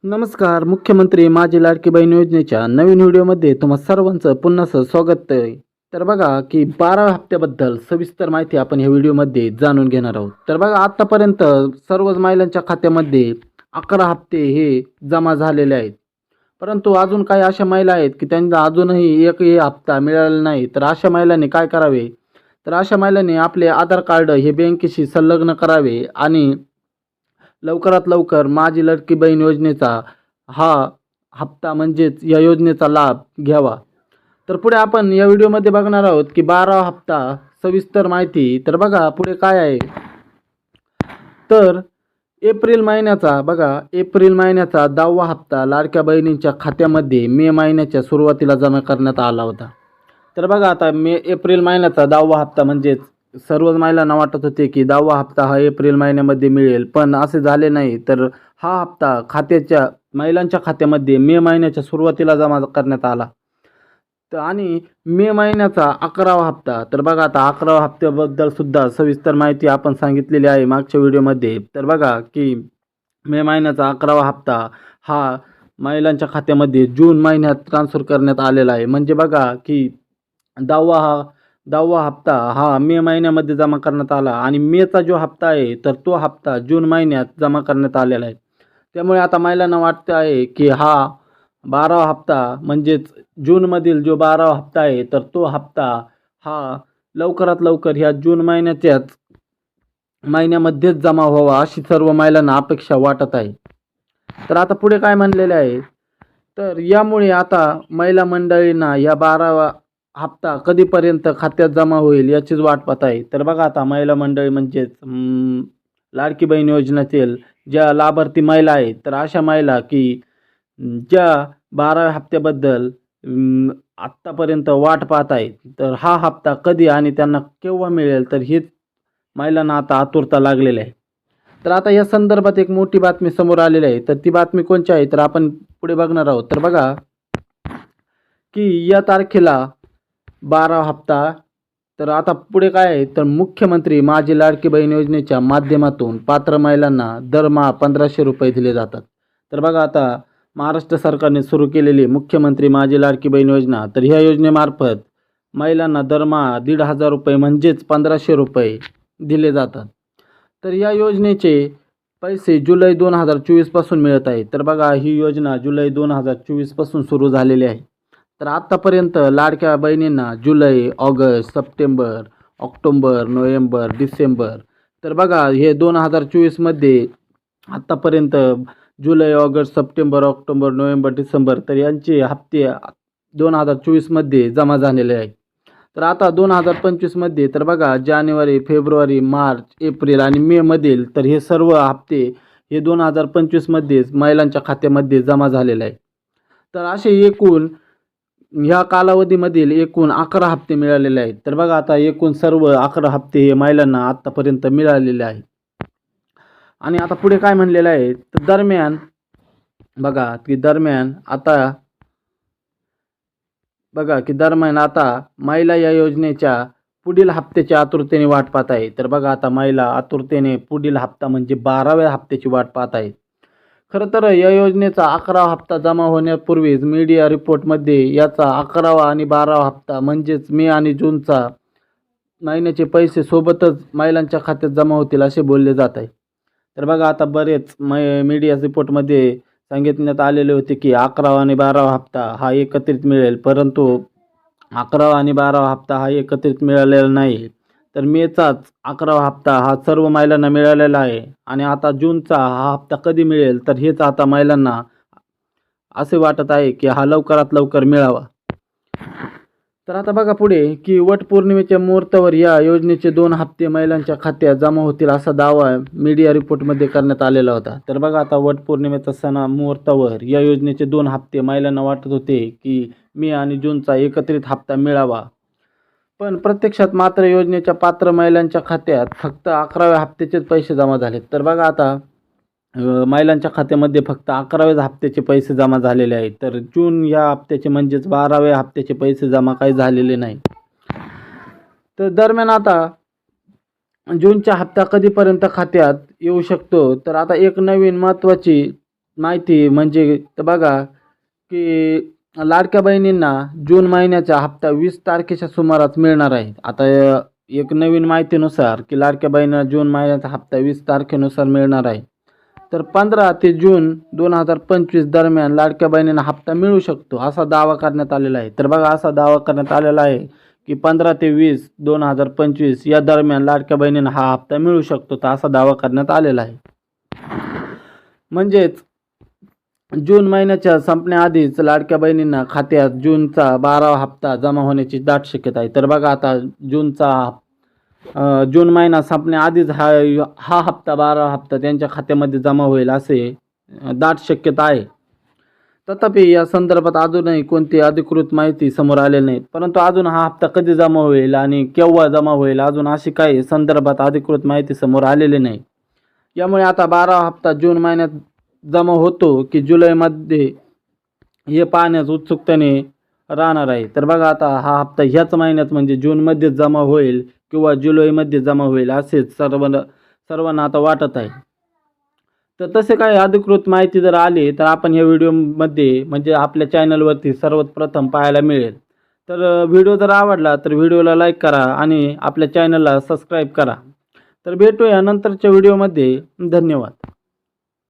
नमस्कार. मुख्यमंत्री माझी लाडकी बहीण योजनेच्या नवीन व्हिडिओमध्ये तुम्हा सर्वांचं पुन्हा स्वागत आहे. तर बघा की 12 हप्त्याबद्दल सविस्तर माहिती आपण या व्हिडिओमध्ये जाणून घेणार आहोत. तर बघा आतापर्यंत सर्वच महिलांच्या खात्यामध्ये 11 हप्ते हे जमा झालेले आहेत. परंतु अजून काही अशा महिला आहेत की त्यांना अजूनही एकही हप्ता मिळालेला नाही. तर अशा महिलांनी काय करावे? तर अशा महिलांनी आपले आधार कार्ड हे बँकेशी संलग्न करावे आणि लवकरात लवकर माझी लाडकी बहीण योजनेचा हा हप्ता म्हणजेच या योजनेचा लाभ घ्यावा. तर पुढे आपण या व्हिडिओमध्ये बघणार आहोत की 12 हप्ता सविस्तर माहिती. तर बघा पुढे काय आहे. तर एप्रिल महिन्याचा 10वा हप्ता लाडक्या बहिणींच्या खात्यामध्ये मे महिन्याच्या सुरुवातीला जमा करण्यात आला होता. तर बघा आता एप्रिल महिन्याचा 10वा हप्ता म्हणजेच सर्वच महिलांना वाटत होते की 10वा हप्ता हा एप्रिल महिन्यामध्ये मिळेल, पण असे झाले नाही. तर हा हप्ता महिलांच्या खात्यामध्ये मे महिन्याच्या सुरुवातीला जमा करण्यात आला. तर आणि मे महिन्याचा 11वा हप्ता. तर बघा आता 11वा हप्त्याबद्दल सुद्धा सविस्तर माहिती आपण सांगितलेली आहे मागच्या व्हिडिओमध्ये. तर बघा की मे महिन्याचा 11वा हप्ता हा महिलांच्या खात्यामध्ये जून महिन्यात ट्रान्सफर करण्यात आलेला आहे. म्हणजे बघा की 10वा हप्ता हा मे महिन्यामध्ये जमा करण्यात आला आणि मेचा जो हप्ता आहे तर तो हप्ता जून महिन्यात जमा करण्यात आलेला आहे. त्यामुळे आता महिलांना वाटतं आहे की हा 12वा हप्ता म्हणजेच जूनमधील जो 12वा हप्ता आहे तर तो हप्ता हा लवकरात लवकर ह्या जून महिन्यामध्येच जमा व्हावा अशी सर्व महिलांना अपेक्षा वाटत आहे. तर आता पुढे काय म्हणलेले आहे. तर यामुळे आता महिला मंडळींना या 12वा हप्ता कधीपर्यंत खात्यात जमा होईल याचीच वाट पाहत आहे. तर बघा आता महिला मंडळी म्हणजेच लाडकी बहीण योजनेतील ज्या लाभार्थी महिला आहेत तर अशा महिला की ज्या 12व्या हप्त्याबद्दल आत्तापर्यंत वाट पाहत आहेत. तर हा हप्ता कधी आणि त्यांना केव्हा मिळेल तर हीच महिलांना आता आतुरता लागलेली आहे. तर आता या संदर्भात एक मोठी बातमी समोर आलेली आहे. तर ती बातमी कोणची आहे तर आपण पुढे बघणार आहोत. तर बघा की या तारखेला 12 हप्ता. तर आता पुढे काय आहे तर मुख्यमंत्री माझी लाडकी बहीण योजनेच्या माध्यमातून पात्र महिलांना दरमहा 1500 रुपये दिले जातात. तर बघा आता महाराष्ट्र सरकारने सुरू केलेली मुख्यमंत्री माझी लाडकी बहीण योजना. तर ह्या योजनेमार्फत महिलांना दरमहा 1500 रुपये म्हणजेच 1500 रुपये दिले जातात. तर या योजनेचे पैसे जुलै 2024 पासून मिळत आहेत. तर बघा ही योजना जुलै 2024 पासून सुरू झालेली आहे. तर आत्तापर्यंत लाडक्या बहिणींना जुलै, August, September, October, November, December. तर बघा हे 2024मध्ये आत्तापर्यंत जुलै, August, September, October, November, December तर यांचे हप्ते 2024मध्ये जमा झालेले आहेत. तर आता 2025मध्ये तर बघा जानेवारी, फेब्रुवारी, मार्च, एप्रिल आणि मे मधील तर हे सर्व हप्ते हे 2025मध्येच महिलांच्या खात्यामध्ये जमा झालेले आहे. तर असे एकूण ह्या कालावधीमधील एकूण 11 हप्ते मिळालेले आहेत. तर बघा आता एकूण सर्व 11 हप्ते हे महिलांना आत्तापर्यंत मिळालेले आहेत. आणि आता पुढे काय म्हणलेलं आहे तर दरम्यान आता महिला या योजनेच्या पुढील हप्त्याची आतुरतेने वाट पाहत आहे. तर बघा आता महिला आतुरतेने पुढील हप्ता म्हणजे 12व्या हप्त्याची वाट पाहत आहेत. खरं तर या योजनेचा 11वा हप्ता जमा होण्यापूर्वीच मीडिया रिपोर्टमध्ये याचा 11वा आणि 12वा हप्ता म्हणजेच मे आणि जूनचा महिन्याचे पैसे सोबतच महिलांच्या खात्यात जमा होतील असे बोलले जात आहे. तर बघा आता बरेच मीडिया रिपोर्टमध्ये सांगितण्यात आलेले होते की 11वा आणि 12वा हप्ता हा एकत्रित मिळेल, परंतु 11वा आणि 12वा हप्ता हा एकत्रित मिळालेला नाही. तर मेचाच 11वा हप्ता हा सर्व महिलांना मिळालेला आहे आणि आता जूनचा हा हप्ता कधी मिळेल तर हेच आता महिलांना असे वाटत आहे की हा लवकरात लवकर मिळावा. तर आता बघा पुढे की वटपौर्णिमेच्या मुहूर्तावर या योजनेचे 2 हप्ते महिलांच्या खात्यात जमा होतील असा दावा मीडिया रिपोर्टमध्ये करण्यात आलेला होता. तर बघा आता वटपौर्णिमेचा मुहूर्तावर या योजनेचे 2 हप्ते महिलांना वाटत होते की मे आणि जूनचा एकत्रित हप्ता मिळावा, पण प्रत्यक्षात मात्र योजनेच्या पात्र महिलांच्या खात्यात फक्त 11व्या हप्त्याचेच पैसे जमा झाले. तर बघा आता महिलांच्या खात्यामध्ये फक्त 11व्या हप्त्याचे पैसे जमा झालेले आहेत. तर जून या हप्त्याचे म्हणजेच 12व्या हप्त्याचे पैसे जमा काही झालेले नाही. तर दरम्यान आता जूनचा हप्ता कधीपर्यंत खात्यात येऊ शकतो तर आता एक नवीन महत्त्वाची माहिती म्हणजे तर बघा की लाडक्या बहिणींना जून महिन्याचा हप्ता 20 तारखेच्या सुमारास मिळणार आहे. आता एक नवीन माहितीनुसार की लाडक्या बहिणींना जून महिन्याचा हप्ता 20 तारखेनुसार मिळणार आहे. तर 15 ते जून 2025 दरम्यान लाडक्या बहिणींना हप्ता मिळू शकतो असा दावा करण्यात आलेला आहे. तर बघा असा दावा करण्यात आलेला आहे की 15 ते 20 2025 या दरम्यान लाडक्या बहिणींना हा हप्ता मिळू शकतो, तर असा दावा करण्यात आलेला आहे. म्हणजेच जून महिन्याच्या संपण्याआधीच लाडक्या बहिणींना खात्यात जूनचा 12वा हप्ता जमा होण्याची दाट शक्यता आहे. तर बघा आता जून महिना संपण्याआधीच हा हप्ता 12वा हप्ता त्यांच्या खात्यामध्ये जमा होईल असे दाट शक्यता आहे. तथापि या संदर्भात अजूनही कोणती अधिकृत माहिती समोर आलेली नाही. परंतु अजून हा हप्ता कधी जमा होईल आणि केव्हा जमा होईल अजून अशी काही संदर्भात अधिकृत माहिती समोर आलेली नाही. यामुळे आता 12वा हप्ता जून महिन्यात जमा होतो की जुलैमध्ये हे पाहण्यास उत्सुकतेने राहणार आहे. तर बघा आता हा हप्ता ह्याच महिन्यात म्हणजे जूनमध्ये जमा होईल किंवा जुलैमध्ये जमा होईल असेच सर्वांना आता वाटत आहे. तर तसे काही अधिकृत माहिती जर आली तर आपण या व्हिडिओमध्ये म्हणजे आपल्या चॅनलवरती सर्वात प्रथम पाहायला मिळेल. तर व्हिडिओ जर आवडला तर व्हिडिओला लाईक करा आणि आपल्या चॅनलला सबस्क्राईब करा. तर भेटूया नंतरच्या व्हिडिओमध्ये. धन्यवाद.